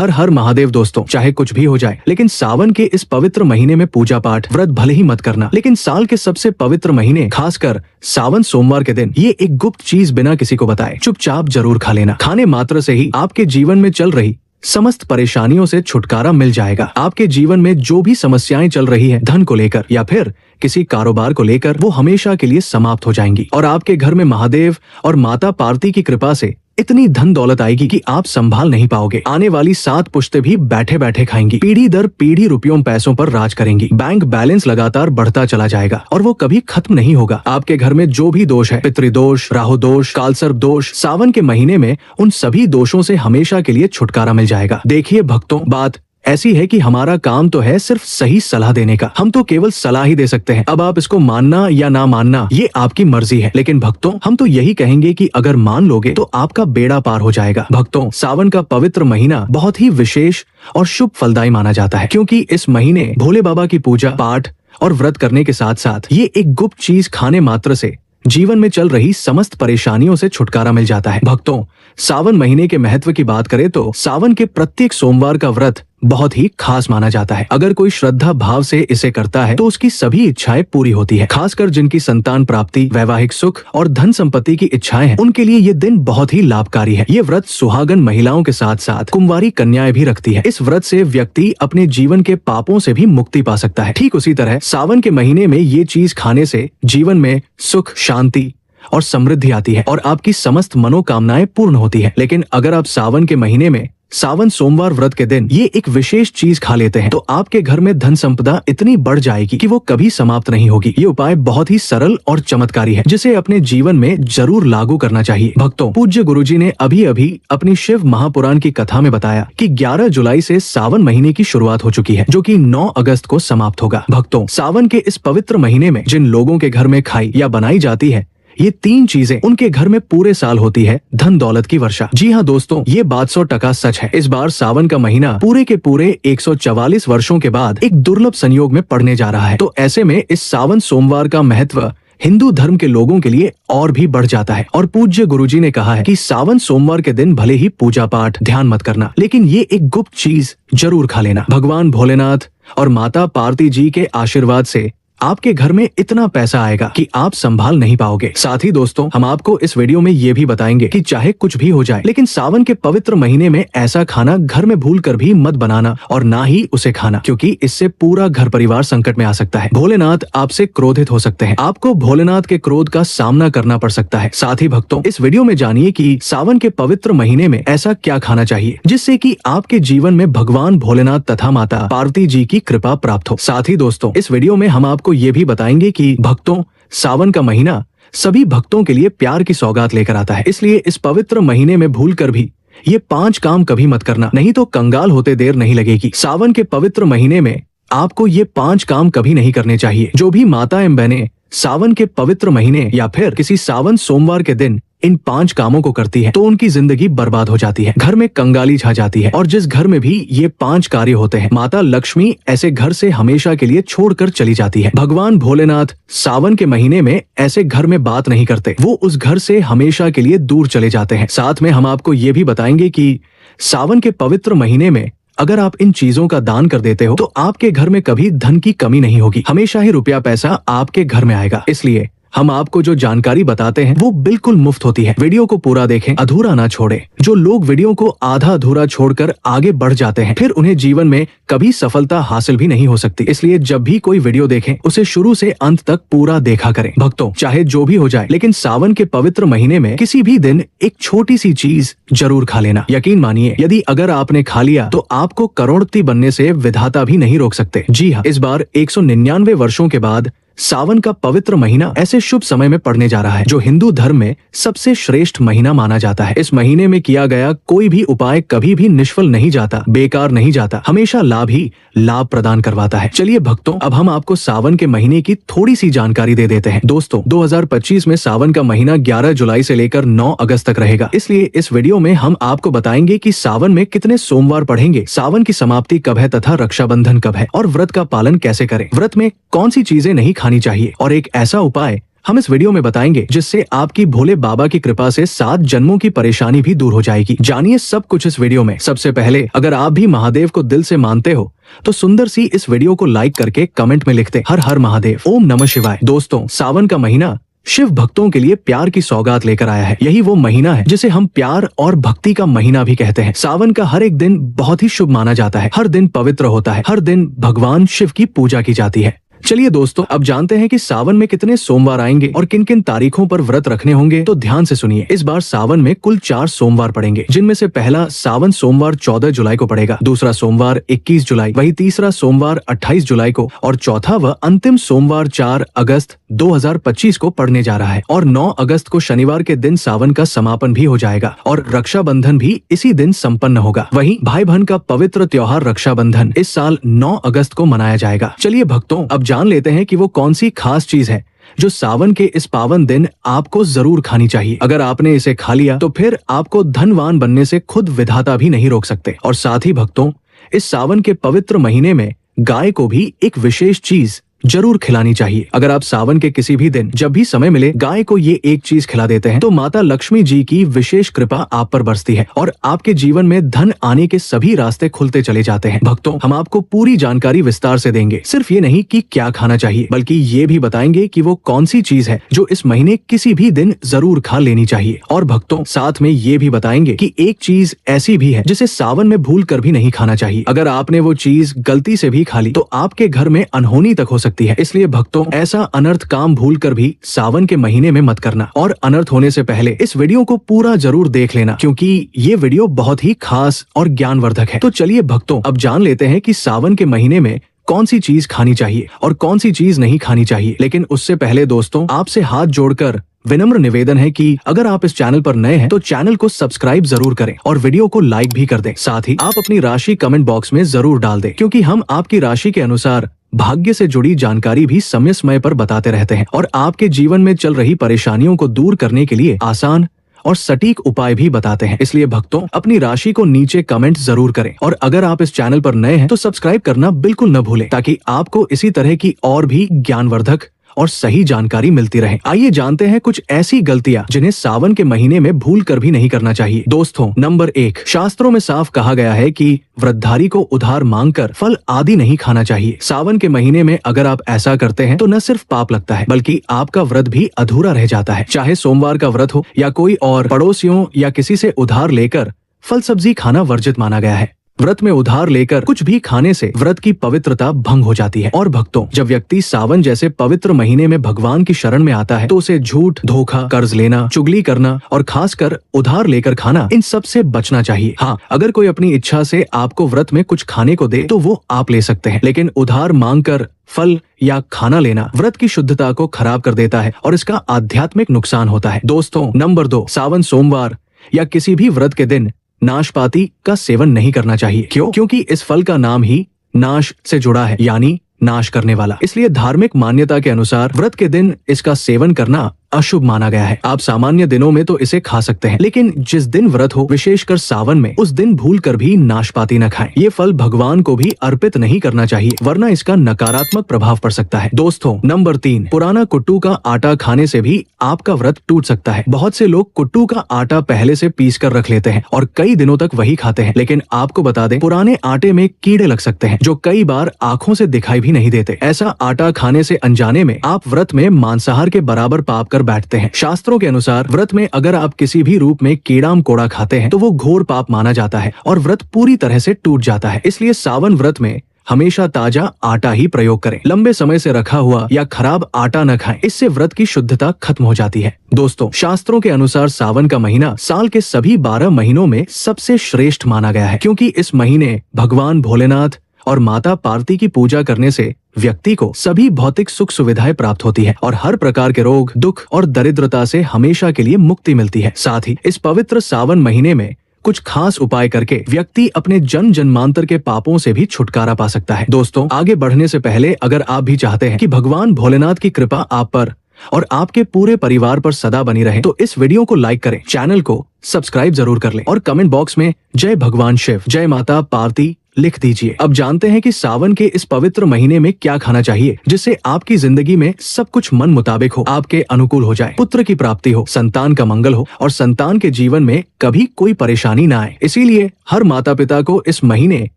हर हर महादेव दोस्तों, चाहे कुछ भी हो जाए, लेकिन सावन के इस पवित्र महीने में पूजा पाठ व्रत भले ही मत करना, लेकिन साल के सबसे पवित्र महीने खासकर सावन सोमवार के दिन ये एक गुप्त चीज बिना किसी को बताए चुपचाप जरूर खा लेना। खाने मात्र से ही आपके जीवन में चल रही समस्त परेशानियों से छुटकारा मिल जाएगा। आपके जीवन में जो भी समस्याएं चल रही है, धन को लेकर या फिर किसी कारोबार को लेकर, वो हमेशा के लिए समाप्त हो जाएंगी और आपके घर में महादेव और माता पार्वती की कृपा से इतनी धन दौलत आएगी कि आप संभाल नहीं पाओगे। आने वाली 7 पुश्ते भी बैठे बैठे खाएंगी। पीढ़ी दर पीढ़ी रुपयों पैसों पर राज करेंगी। बैंक बैलेंस लगातार बढ़ता चला जाएगा और वो कभी खत्म नहीं होगा। आपके घर में जो भी दोष है, पितृदोष, राहु दोष, कालसर्प दोष, सावन के महीने में उन सभी दोषों से हमेशा के लिए छुटकारा मिल जाएगा। देखिए भक्तों, बात ऐसी है कि हमारा काम तो है सिर्फ सही सलाह देने का। हम तो केवल सलाह ही दे सकते हैं। अब आप इसको मानना या ना मानना ये आपकी मर्जी है, लेकिन भक्तों हम तो यही कहेंगे कि अगर मान लोगे तो आपका बेड़ा पार हो जाएगा। भक्तों, सावन का पवित्र महीना बहुत ही विशेष और शुभ फलदायी माना जाता है, क्योंकि इस महीने भोले बाबा की पूजा पाठ और व्रत करने के साथ साथ ये एक गुप्त चीज खाने मात्र से जीवन में चल रही समस्त परेशानियों से छुटकारा मिल जाता है। भक्तों, सावन महीने के महत्व की बात करें तो सावन के प्रत्येक सोमवार का व्रत बहुत ही खास माना जाता है। अगर कोई श्रद्धा भाव से इसे करता है तो उसकी सभी इच्छाएं पूरी होती है। खासकर जिनकी संतान प्राप्ति, वैवाहिक सुख और धन संपत्ति की इच्छाएं हैं, उनके लिए ये दिन बहुत ही लाभकारी है। ये व्रत सुहागन महिलाओं के साथ साथ कुंवारी कन्याएं भी रखती है। इस व्रत से व्यक्ति अपने जीवन के पापों से भी मुक्ति पा सकता है। ठीक उसी तरह सावन के महीने में ये चीज खाने से जीवन में सुख, शांति और समृद्धि आती है और आपकी समस्त मनोकामनाएं पूर्ण होती है। लेकिन अगर आप सावन के महीने में सावन सोमवार व्रत के दिन ये एक विशेष चीज खा लेते हैं तो आपके घर में धन संपदा इतनी बढ़ जाएगी कि वो कभी समाप्त नहीं होगी। ये उपाय बहुत ही सरल और चमत्कारी है, जिसे अपने जीवन में जरूर लागू करना चाहिए। भक्तों, पूज्य गुरुजी ने अभी अभी अपनी शिव महापुराण की कथा में बताया कि 11 जुलाई से सावन महीने की शुरुआत हो चुकी है, जो कि 9 अगस्त को समाप्त होगा। भक्तों, सावन के इस पवित्र महीने में जिन लोगों के घर में खाई या बनाई जाती है, ये 3 चीजें उनके घर में पूरे साल होती है। धन दौलत की वर्षा। जी हाँ दोस्तों, ये बात 100% सच है। इस बार सावन का महीना पूरे के पूरे 144 वर्षों के बाद एक दुर्लभ संयोग में पड़ने जा रहा है। तो ऐसे में इस सावन सोमवार का महत्व हिंदू धर्म के लोगों के लिए और भी बढ़ जाता है। और पूज्य गुरुजी ने कहा है कि सावन सोमवार के दिन भले ही पूजा पाठ ध्यान मत करना, लेकिन ये एक गुप्त चीज जरूर खा लेना। भगवान भोलेनाथ और माता पार्वती जी के आशीर्वाद से आपके घर में इतना पैसा आएगा कि आप संभाल नहीं पाओगे। साथ ही दोस्तों, हम आपको इस वीडियो में ये भी बताएंगे कि चाहे कुछ भी हो जाए, लेकिन सावन के पवित्र महीने में ऐसा खाना घर में भूल कर भी मत बनाना और ना ही उसे खाना, क्योंकि इससे पूरा घर परिवार संकट में आ सकता है। भोलेनाथ आपसे क्रोधित हो सकते हैं। आपको भोलेनाथ के क्रोध का सामना करना पड़ सकता है। साथ ही भक्तों, इस वीडियो में जानिए कि सावन के पवित्र महीने में ऐसा क्या खाना चाहिए जिससे कि आपके जीवन में भगवान भोलेनाथ तथा माता पार्वती जी की कृपा प्राप्त हो। साथ ही दोस्तों, इस वीडियो में हम आपको ये भी बताएंगे कि भक्तों, सावन का महीना सभी भक्तों के लिए प्यार की सौगात लेकर आता है। इसलिए इस पवित्र महीने में भूल कर भी ये 5 काम कभी मत करना, नहीं तो कंगाल होते देर नहीं लगेगी। सावन के पवित्र महीने में आपको ये 5 काम कभी नहीं करने चाहिए। जो भी माता एवं बहनें सावन के पवित्र महीने या फिर किसी सावन सोमवार के दिन इन 5 कामों को करती है तो उनकी जिंदगी बर्बाद हो जाती है, घर में कंगाली छा जाती है। और जिस घर में भी ये 5 कार्य होते हैं, माता लक्ष्मी ऐसे घर से हमेशा के लिए छोड़कर चली जाती है। भगवान भोलेनाथ सावन के महीने में ऐसे घर में बात नहीं करते, वो उस घर से हमेशा के लिए दूर चले जाते हैं। साथ में हम आपको ये भी बताएंगे कि सावन के पवित्र महीने में अगर आप इन चीजों का दान कर देते हो तो आपके घर में कभी धन की कमी नहीं होगी, हमेशा ही रुपया पैसा आपके घर में आएगा। इसलिए हम आपको जो जानकारी बताते हैं वो बिल्कुल मुफ्त होती है। वीडियो को पूरा देखें, अधूरा ना छोड़े। जो लोग वीडियो को आधा अधूरा छोड़कर आगे बढ़ जाते हैं, फिर उन्हें जीवन में कभी सफलता हासिल भी नहीं हो सकती। इसलिए जब भी कोई वीडियो देखें, उसे शुरू से अंत तक पूरा देखा करें। भक्तों, चाहे जो भी हो जाए, लेकिन सावन के पवित्र महीने में किसी भी दिन एक छोटी सी चीज जरूर खा लेना। यकीन मानिए, यदि अगर आपने खा लिया तो आपको करोड़पति बनने से विधाता भी नहीं रोक सकते। जी हाँ, इस बार 199 वर्षों के बाद सावन का पवित्र महीना ऐसे शुभ समय में पड़ने जा रहा है जो हिंदू धर्म में सबसे श्रेष्ठ महीना माना जाता है। इस महीने में किया गया कोई भी उपाय कभी भी निष्फल नहीं जाता, बेकार नहीं जाता, हमेशा लाभ ही लाभ प्रदान करवाता है। चलिए भक्तों, अब हम आपको सावन के महीने की थोड़ी सी जानकारी दे देते हैं। दोस्तों, 2025 में सावन का महीना 11 जुलाई से लेकर 9 अगस्त तक रहेगा। इसलिए इस वीडियो में हम आपको बताएंगे कि सावन में कितने सोमवार पढ़ेंगे, सावन की समाप्ति कब है तथा रक्षाबंधन कब है और व्रत का पालन कैसे करें, व्रत में कौन सी चीजें नहीं खानी चाहिए और एक ऐसा उपाय हम इस वीडियो में बताएंगे जिससे आपकी भोले बाबा की कृपा से 7 जन्मों की परेशानी भी दूर हो जाएगी। जानिए सब कुछ इस वीडियो में। सबसे पहले अगर आप भी महादेव को दिल से मानते हो तो सुंदर सी इस वीडियो को लाइक करके कमेंट में लिखते हर हर महादेव, ओम नमः शिवाय। दोस्तों, सावन का महीना शिव भक्तों के लिए प्यार की सौगात लेकर आया है। यही वो महीना है जिसे हम प्यार और भक्ति का महीना भी कहते हैं। सावन का हर एक दिन बहुत ही शुभ माना जाता है। हर दिन पवित्र होता है। हर दिन भगवान शिव की पूजा की जाती है। चलिए दोस्तों, अब जानते हैं कि सावन में कितने सोमवार आएंगे और किन किन तारीखों पर व्रत रखने होंगे। तो ध्यान से सुनिए। इस बार सावन में कुल 4 सोमवार पड़ेंगे, जिनमें से पहला सावन सोमवार 14 जुलाई को पड़ेगा, दूसरा सोमवार 21 जुलाई, वही तीसरा सोमवार 28 जुलाई को और चौथा व अंतिम सोमवार 4 अगस्त 2025 को पड़ने जा रहा है। और 9 अगस्त को शनिवार के दिन सावन का समापन भी हो जाएगा और रक्षाबंधन भी इसी दिन संपन्न होगा। वहीं भाई बहन का पवित्र त्योहार रक्षाबंधन इस साल 9 अगस्त को मनाया जाएगा। चलिए भक्तों, अब जान लेते हैं कि वो कौन सी खास चीज है जो सावन के इस पावन दिन आपको जरूर खानी चाहिए। अगर आपने इसे खा लिया तो फिर आपको धनवान बनने से खुद विधाता भी नहीं रोक सकते। और साथ ही भक्तों, इस सावन के पवित्र महीने में गाय को भी एक विशेष चीज जरूर खिलानी चाहिए। अगर आप सावन के किसी भी दिन जब भी समय मिले गाय को ये एक चीज खिला देते हैं तो माता लक्ष्मी जी की विशेष कृपा आप पर बरसती है और आपके जीवन में धन आने के सभी रास्ते खुलते चले जाते हैं। भक्तों, हम आपको पूरी जानकारी विस्तार से देंगे। सिर्फ ये नहीं कि क्या खाना चाहिए, बल्कि ये भी बताएंगे कि वो कौन सी चीज है जो इस महीने किसी भी दिन जरूर खा लेनी चाहिए। और भक्तों, साथ में ये भी बताएंगे कि एक चीज ऐसी भी है जिसे सावन में भूल कर भी नहीं खाना चाहिए। अगर आपने वो चीज गलती से भी खा ली तो आपके घर में अनहोनी तक हो सकती है। इसलिए भक्तों, ऐसा अनर्थ काम भूलकर भी सावन के महीने में मत करना। और अनर्थ होने से पहले इस वीडियो को पूरा जरूर देख लेना, क्योंकि ये वीडियो बहुत ही खास और ज्ञानवर्धक है। तो चलिए भक्तों, अब जान लेते हैं कि सावन के महीने में कौन सी चीज खानी चाहिए और कौन सी चीज नहीं खानी चाहिए। लेकिन उससे पहले दोस्तों, आपसे हाथ जोड़कर विनम्र निवेदन है कि अगर आप इस चैनल पर नए हैं तो चैनल को सब्सक्राइब जरूर करें और वीडियो को लाइक भी कर दें। साथ ही आप अपनी राशि कमेंट बॉक्स में जरूर डाल दें, क्योंकि हम आपकी राशि के अनुसार भाग्य से जुड़ी जानकारी भी समय समय पर बताते रहते हैं और आपके जीवन में चल रही परेशानियों को दूर करने के लिए आसान और सटीक उपाय भी बताते हैं। इसलिए भक्तों, अपनी राशि को नीचे कमेंट जरूर करें और अगर आप इस चैनल पर नए हैं तो सब्सक्राइब करना बिल्कुल न भूलें, ताकि आपको इसी तरह की और भी ज्ञानवर्धक और सही जानकारी मिलती रहे। आइए जानते हैं कुछ ऐसी गलतियां जिन्हें सावन के महीने में भूल कर भी नहीं करना चाहिए। दोस्तों, नंबर 1, शास्त्रों में साफ कहा गया है कि व्रतधारी को उधार मांगकर फल आदि नहीं खाना चाहिए। सावन के महीने में अगर आप ऐसा करते हैं तो न सिर्फ पाप लगता है, बल्कि आपका व्रत भी अधूरा रह जाता है। चाहे सोमवार का व्रत हो या कोई और, पड़ोसियों या किसी से उधार लेकर फल सब्जी खाना वर्जित माना गया है। व्रत में उधार लेकर कुछ भी खाने से व्रत की पवित्रता भंग हो जाती है। और भक्तों, जब व्यक्ति सावन जैसे पवित्र महीने में भगवान की शरण में आता है तो उसे झूठ, धोखा, कर्ज लेना, चुगली करना और खासकर उधार लेकर खाना, इन सब से बचना चाहिए। हाँ, अगर कोई अपनी इच्छा से आपको व्रत में कुछ खाने को दे तो वो आप ले सकते हैं, लेकिन उधार मांगकर फल या खाना लेना व्रत की शुद्धता को खराब कर देता है और इसका आध्यात्मिक नुकसान होता है। दोस्तों, नंबर 2, सावन सोमवार या किसी भी व्रत के दिन नाशपाती का सेवन नहीं करना चाहिए। क्यों? क्योंकि इस फल का नाम ही नाश से जुड़ा है, यानी नाश करने वाला। इसलिए धार्मिक मान्यता के अनुसार व्रत के दिन इसका सेवन करना अशुभ माना गया है। आप सामान्य दिनों में तो इसे खा सकते हैं, लेकिन जिस दिन व्रत हो, विशेषकर सावन में, उस दिन भूलकर भी नाशपाती न खाएं। ये फल भगवान को भी अर्पित नहीं करना चाहिए, वरना इसका नकारात्मक प्रभाव पड़ सकता है। दोस्तों, नंबर 3, पुराना कुट्टू का आटा खाने से भी आपका व्रत टूट सकता है। बहुत से लोग कुट्टू का आटा पहले से पीस कर रख लेते हैं और कई दिनों तक वही खाते हैं, लेकिन आपको बता दें, पुराने आटे में कीड़े लग सकते हैं जो कई बार आंखों से दिखाई भी नहीं देते। ऐसा आटा खाने से अनजाने में आप व्रत में मांसाहार के बराबर पाप कर बैठते हैं। शास्त्रों के अनुसार व्रत में अगर आप किसी भी रूप में कीड़ा मकोड़ा खाते हैं तो वो घोर पाप माना जाता है और व्रत पूरी तरह से टूट जाता है। इसलिए सावन व्रत में हमेशा ताजा आटा ही प्रयोग करें। लंबे समय से रखा हुआ या खराब आटा न खाएं, इससे व्रत की शुद्धता खत्म हो जाती है। दोस्तों, शास्त्रों के अनुसार सावन का महीना साल के सभी 12 महीनों में सबसे श्रेष्ठ माना गया है, क्योंकि इस महीने भगवान भोलेनाथ और माता पार्वती की पूजा करने से व्यक्ति को सभी भौतिक सुख सुविधाएं प्राप्त होती है और हर प्रकार के रोग, दुख और दरिद्रता से हमेशा के लिए मुक्ति मिलती है। साथ ही इस पवित्र सावन महीने में कुछ खास उपाय करके व्यक्ति अपने जन्म जन्मांतर के पापों से भी छुटकारा पा सकता है। दोस्तों, आगे बढ़ने से पहले अगर आप भी चाहते हैं कि भगवान भोलेनाथ की कृपा आप पर और आपके पूरे परिवार पर सदा बनी रहे, तो इस वीडियो को लाइक करें, चैनल को सब्सक्राइब जरूर कर लें और कमेंट बॉक्स में जय भगवान शिव, जय माता पार्वती लिख दीजिए। अब जानते हैं कि सावन के इस पवित्र महीने में क्या खाना चाहिए जिससे आपकी जिंदगी में सब कुछ मन मुताबिक हो, आपके अनुकूल हो जाए, पुत्र की प्राप्ति हो, संतान का मंगल हो और संतान के जीवन में कभी कोई परेशानी ना आए। इसीलिए हर माता पिता को इस महीने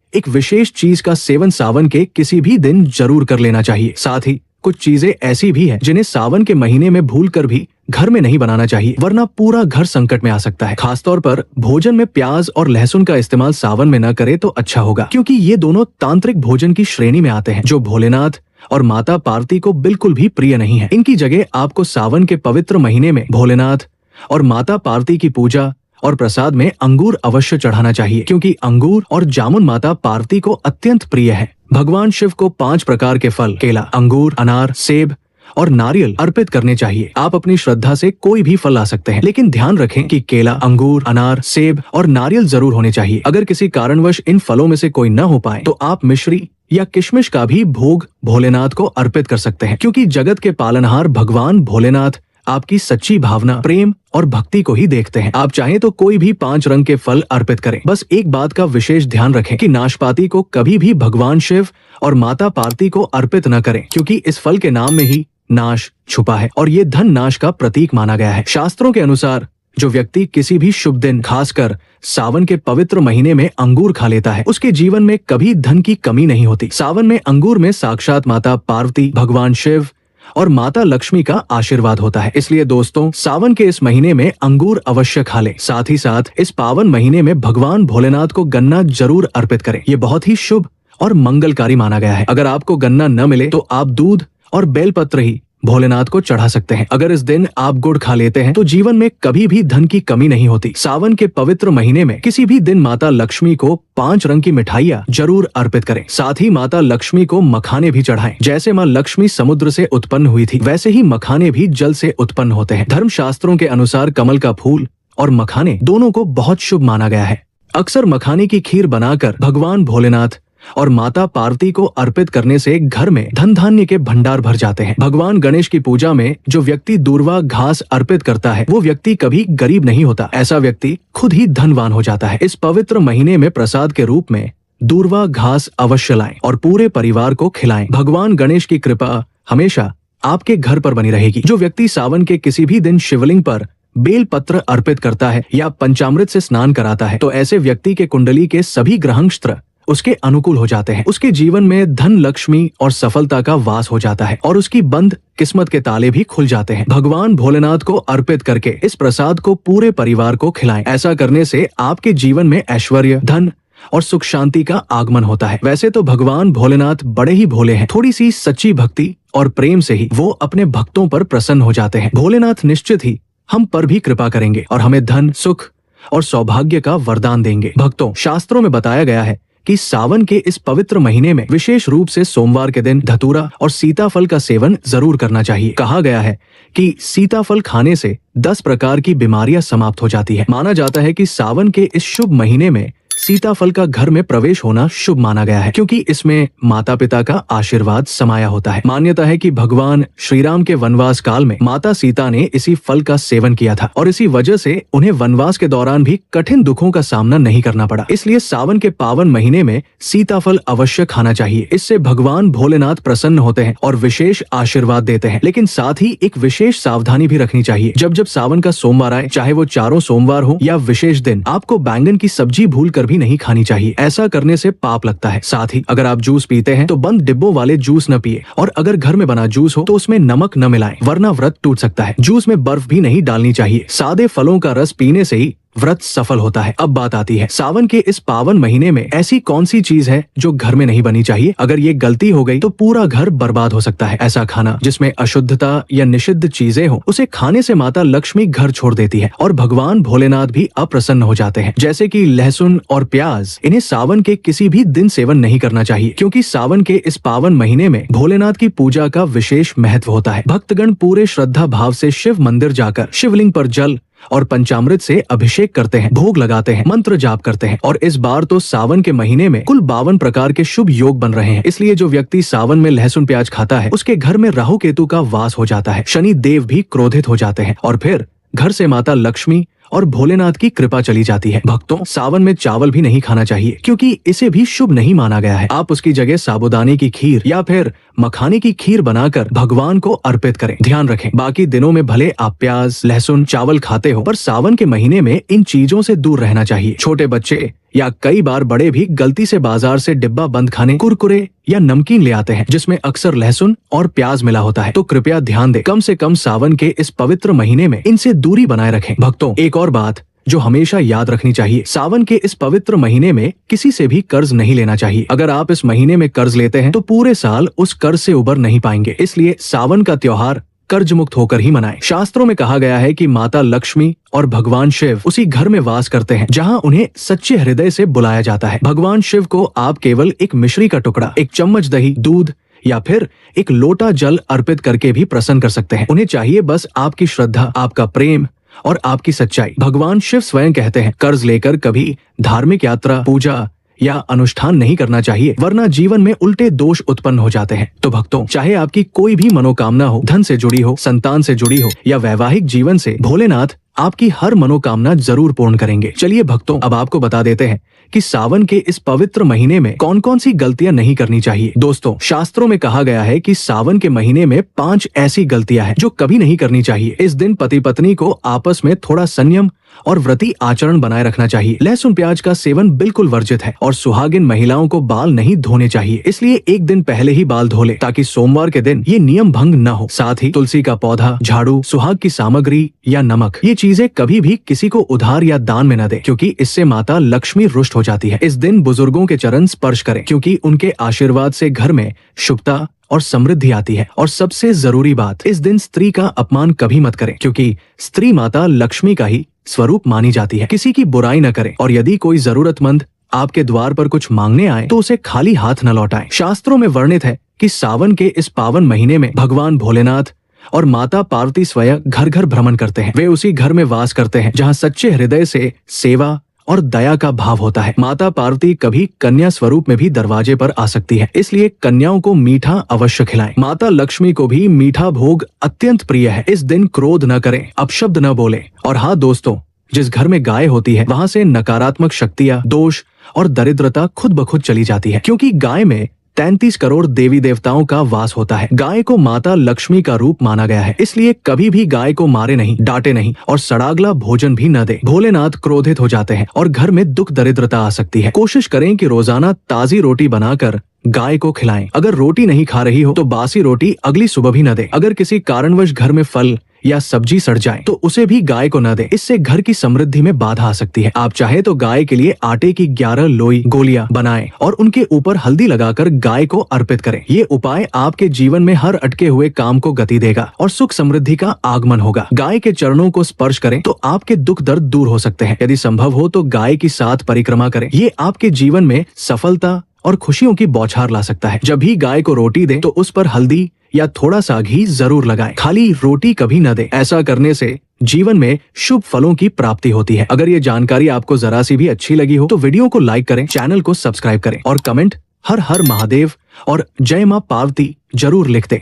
एक विशेष चीज का सेवन सावन के किसी भी दिन जरूर कर लेना चाहिए। साथ ही कुछ चीजें ऐसी भी हैं जिन्हें सावन के महीने में भूलकर भी घर में नहीं बनाना चाहिए, वरना पूरा घर संकट में आ सकता है। खासतौर पर भोजन में प्याज और लहसुन का इस्तेमाल सावन में न करे तो अच्छा होगा, क्योंकि ये दोनों तांत्रिक भोजन की श्रेणी में आते हैं जो भोलेनाथ और माता पार्वती को बिल्कुल भी प्रिय नहीं है। इनकी जगह आपको सावन के पवित्र महीने में भोलेनाथ और माता पार्वती की पूजा और प्रसाद में अंगूर अवश्य चढ़ाना चाहिए, क्योंकि अंगूर और जामुन माता पार्वती को अत्यंत प्रिय है। भगवान शिव को 5 प्रकार के फल केला, अंगूर, अनार, सेब और नारियल अर्पित करने चाहिए। आप अपनी श्रद्धा से कोई भी फल ला सकते हैं, लेकिन ध्यान रखें कि केला, अंगूर, अनार, सेब और नारियल जरूर होने चाहिए। अगर किसी कारणवश इन फलों में से कोई न हो पाए तो आप मिश्री या किशमिश का भी भोग भोलेनाथ को अर्पित कर सकते हैं, क्योंकि जगत के पालनहार भगवान भोलेनाथ आपकी सच्ची भावना, प्रेम और भक्ति को ही देखते हैं। आप चाहें तो कोई भी 5 रंग के फल अर्पित करें। बस एक बात का विशेष ध्यान रखें कि नाशपाती को कभी भी भगवान शिव और माता पार्वती को अर्पित न करें, क्योंकि इस फल के नाम में ही नाश छुपा है और ये धन नाश का प्रतीक माना गया है। शास्त्रों के अनुसार जो व्यक्ति किसी भी शुभ दिन, खासकर सावन के पवित्र महीने में अंगूर खा लेता है, उसके जीवन में कभी धन की कमी नहीं होती। सावन में अंगूर में साक्षात माता पार्वती, भगवान शिव और माता लक्ष्मी का आशीर्वाद होता है। इसलिए दोस्तों, सावन के इस महीने में अंगूर अवश्य खा लें। साथ ही साथ इस पावन महीने में भगवान भोलेनाथ को गन्ना जरूर अर्पित करें। ये बहुत ही शुभ और मंगलकारी माना गया है। अगर आपको गन्ना न मिले तो आप दूध और बेलपत्र ही भोलेनाथ को चढ़ा सकते हैं। अगर इस दिन आप गुड़ खा लेते हैं तो जीवन में कभी भी धन की कमी नहीं होती। सावन के पवित्र महीने में किसी भी दिन माता लक्ष्मी को 5 रंग की मिठाइयाँ जरूर अर्पित करें। साथ ही माता लक्ष्मी को मखाने भी चढ़ाएं। जैसे माँ लक्ष्मी समुद्र से उत्पन्न हुई थी, वैसे ही मखाने भी जल से उत्पन्न होते हैं। धर्मशास्त्रों के अनुसार कमल का फूल और मखाने दोनों को बहुत शुभ माना गया है। अक्सर मखाने की खीर बनाकर भगवान भोलेनाथ और माता पार्वती को अर्पित करने से घर में धन धान्य के भंडार भर जाते हैं। भगवान गणेश की पूजा में जो व्यक्ति दूर्वा घास अर्पित करता है वो व्यक्ति कभी गरीब नहीं होता। ऐसा व्यक्ति खुद ही धनवान हो जाता है। इस पवित्र महीने में प्रसाद के रूप में दूर्वा घास अवश्य लाएं और पूरे परिवार को खिलाएं। भगवान गणेश की कृपा हमेशा आपके घर पर बनी रहेगी। जो व्यक्ति सावन के किसी भी दिन शिवलिंग पर बेल पत्र अर्पित करता है या पंचामृत से स्नान कराता है तो ऐसे व्यक्ति के कुंडली के सभी ग्रहस्त्र उसके अनुकूल हो जाते हैं। उसके जीवन में धन, लक्ष्मी और सफलता का वास हो जाता है और उसकी बंद किस्मत के ताले भी खुल जाते हैं। भगवान भोलेनाथ को अर्पित करके इस प्रसाद को पूरे परिवार को खिलाएं। ऐसा करने से आपके जीवन में ऐश्वर्य, धन और सुख शांति का आगमन होता है। वैसे तो भगवान भोलेनाथ बड़े ही भोले हैं। थोड़ी सी सच्ची भक्ति और प्रेम से ही वो अपने भक्तों पर प्रसन्न हो जाते हैं। भोलेनाथ निश्चित ही हम पर भी कृपा करेंगे और हमें धन, सुख और सौभाग्य का वरदान देंगे। भक्तों, शास्त्रों में बताया गया है कि सावन के इस पवित्र महीने में विशेष रूप से सोमवार के दिन धतूरा और सीताफल का सेवन जरूर करना चाहिए। कहा गया है कि सीताफल खाने से 10 प्रकार की बीमारियां समाप्त हो जाती है। माना जाता है कि सावन के इस शुभ महीने में सीताफल का घर में प्रवेश होना शुभ माना गया है, क्योंकि इसमें माता पिता का आशीर्वाद समाया होता है। मान्यता है कि भगवान श्री राम के वनवास काल में माता सीता ने इसी फल का सेवन किया था और इसी वजह से उन्हें वनवास के दौरान भी कठिन दुखों का सामना नहीं करना पड़ा। इसलिए सावन के पावन महीने में सीताफल अवश्य खाना चाहिए। इससे भगवान भोलेनाथ प्रसन्न होते हैं और विशेष आशीर्वाद देते हैं। लेकिन साथ ही एक विशेष सावधानी भी रखनी चाहिए। जब जब सावन का सोमवार आए, चाहे वो चारों सोमवार हो या विशेष दिन, आपको बैंगन की सब्जी भूल कर भी नहीं खानी चाहिए। ऐसा करने से पाप लगता है। साथ ही अगर आप जूस पीते हैं तो बंद डिब्बों वाले जूस न पिए और अगर घर में बना जूस हो तो उसमें नमक न मिलाएं, वरना व्रत टूट सकता है। जूस में बर्फ भी नहीं डालनी चाहिए। सादे फलों का रस पीने से ही व्रत सफल होता है। अब बात आती है, सावन के इस पावन महीने में ऐसी कौन सी चीज है जो घर में नहीं बनी चाहिए? अगर ये गलती हो गई तो पूरा घर बर्बाद हो सकता है। ऐसा खाना जिसमें अशुद्धता या निषिद्ध चीजें हो, उसे खाने से माता लक्ष्मी घर छोड़ देती है और भगवान भोलेनाथ भी अप्रसन्न हो जाते हैं। जैसे कि लहसुन और प्याज, इन्हें सावन के किसी भी दिन सेवन नहीं करना चाहिए, क्योंकि सावन के इस पावन महीने में भोलेनाथ की पूजा का विशेष महत्व होता है। भक्तगण पूरे श्रद्धा भाव से शिव मंदिर जाकर शिवलिंग पर जल और पंचामृत से अभिषेक करते हैं, भोग लगाते हैं, मंत्र जाप करते हैं। और इस बार तो सावन के महीने में कुल 52 प्रकार के शुभ योग बन रहे हैं। इसलिए जो व्यक्ति सावन में लहसुन प्याज खाता है उसके घर में राहु केतु का वास हो जाता है। शनि देव भी क्रोधित हो जाते हैं और फिर घर से माता लक्ष्मी और भोलेनाथ की कृपा चली जाती है। भक्तों, सावन में चावल भी नहीं खाना चाहिए क्योंकि इसे भी शुभ नहीं माना गया है। आप उसकी जगह साबूदाने की खीर या फिर मखाने की खीर बनाकर भगवान को अर्पित करें। ध्यान रखें, बाकी दिनों में भले आप प्याज, लहसुन, चावल खाते हो, पर सावन के महीने में इन चीजों से दूर रहना चाहिए। छोटे बच्चे या कई बार बड़े भी गलती से बाजार से डिब्बा बंद खाने, कुरकुरे या नमकीन ले आते हैं जिसमें अक्सर लहसुन और प्याज मिला होता है। तो कृपया ध्यान दें, कम से कम सावन के इस पवित्र महीने में इनसे दूरी बनाए रखें। भक्तों, एक और बात जो हमेशा याद रखनी चाहिए, सावन के इस पवित्र महीने में किसी से भी कर्ज नहीं लेना चाहिए। अगर आप इस महीने में कर्ज लेते हैं तो पूरे साल उस कर्ज से उबर नहीं पाएंगे। इसलिए सावन का त्योहार कर्ज मुक्त होकर ही मनाएं। शास्त्रों में कहा गया है कि माता लक्ष्मी और भगवान शिव उसी घर में वास करते हैं जहां उन्हें सच्चे हृदय से बुलाया जाता है। भगवान शिव को आप केवल एक मिश्री का टुकड़ा, एक चम्मच दही, दूध या फिर एक लोटा जल अर्पित करके भी प्रसन्न कर सकते हैं। उन्हें चाहिए बस आपकी श्रद्धा, आपका प्रेम और आपकी सच्चाई। भगवान शिव स्वयं कहते हैं, कर्ज लेकर कभी धार्मिक यात्रा, पूजा या अनुष्ठान नहीं करना चाहिए, वरना जीवन में उल्टे दोष उत्पन्न हो जाते हैं। तो भक्तों, चाहे आपकी कोई भी मनोकामना हो, धन से जुड़ी हो, संतान से जुड़ी हो या वैवाहिक जीवन से, भोलेनाथ आपकी हर मनोकामना जरूर पूर्ण करेंगे। चलिए भक्तों, अब आपको बता देते हैं कि सावन के इस पवित्र महीने में कौन कौन सी गलतियां नहीं करनी चाहिए। दोस्तों, शास्त्रों में कहा गया है कि सावन के महीने में 5 ऐसी गलतियां हैं जो कभी नहीं करनी चाहिए। इस दिन पति पत्नी को आपस में थोड़ा संयम और व्रती आचरण बनाए रखना चाहिए। लहसुन प्याज का सेवन बिल्कुल वर्जित है और सुहागिन महिलाओं को बाल नहीं धोने चाहिए। इसलिए एक दिन पहले ही बाल धो ले ताकि सोमवार के दिन ये नियम भंग न हो। साथ ही तुलसी का पौधा, झाड़ू, सुहाग की सामग्री या नमक, ये चीजें कभी भी किसी को उधार या दान में न दे क्योंकि इससे माता लक्ष्मी रुष्ट हो जाती है। इस दिन बुजुर्गों के चरण स्पर्श करें क्योंकि उनके आशीर्वाद से घर में शुभता और समृद्धि आती है। और सबसे जरूरी बात, इस दिन स्त्री का अपमान कभी मत करें क्योंकि स्त्री माता लक्ष्मी का ही स्वरूप मानी जाती है। किसी की बुराई न करें और यदि कोई जरूरतमंद आपके द्वार पर कुछ मांगने आए तो उसे खाली हाथ न लौटाएं। शास्त्रों में वर्णित है कि सावन के इस पावन महीने में भगवान भोलेनाथ और माता पार्वती स्वयं घर घर भ्रमण करते हैं। वे उसी घर में वास करते हैं जहाँ सच्चे हृदय से सेवा और दया का भाव होता है। माता पार्वती कभी कन्या स्वरूप में भी दरवाजे पर आ सकती है, इसलिए कन्याओं को मीठा अवश्य खिलाएं। माता लक्ष्मी को भी मीठा भोग अत्यंत प्रिय है। इस दिन क्रोध न करें, अपशब्द न बोले। और हाँ दोस्तों, जिस घर में गाय होती है वहां से नकारात्मक शक्तियां, दोष और दरिद्रता खुद ब खुद चली जाती है क्योंकि गाय में 33 करोड़ देवी देवताओं का वास होता है। गाय को माता लक्ष्मी का रूप माना गया है, इसलिए कभी भी गाय को मारे नहीं, डांटे नहीं और सड़ागला भोजन भी न दे। भोलेनाथ क्रोधित हो जाते हैं और घर में दुख दरिद्रता आ सकती है। कोशिश करें कि रोजाना ताजी रोटी बनाकर गाय को खिलाएं। अगर रोटी नहीं खा रही हो तो बासी रोटी अगली सुबह भी न दे। अगर किसी कारणवश घर में फल या सब्जी सड़ जाए तो उसे भी गाय को न दे, इससे घर की समृद्धि में बाधा आ सकती है। आप चाहे तो गाय के लिए आटे की 11 लोई गोलियां बनाएं और उनके ऊपर हल्दी लगाकर गाय को अर्पित करें। ये उपाय आपके जीवन में हर अटके हुए काम को गति देगा और सुख समृद्धि का आगमन होगा। गाय के चरणों को स्पर्श करें तो आपके दुख दर्द दूर हो सकते हैं। यदि संभव हो तो गाय की 7 परिक्रमा करें। ये आपके जीवन में सफलता और खुशियों की बौछार ला सकता है। जब भी गाय को रोटी दें तो उस पर हल्दी या थोड़ा सा घी जरूर लगाएं। खाली रोटी कभी न दें। ऐसा करने से जीवन में शुभ फलों की प्राप्ति होती है। अगर ये जानकारी आपको जरा सी भी अच्छी लगी हो तो वीडियो को लाइक करें, चैनल को सब्सक्राइब करें और कमेंट हर हर महादेव और जय मां पार्वती जरूर लिख दें।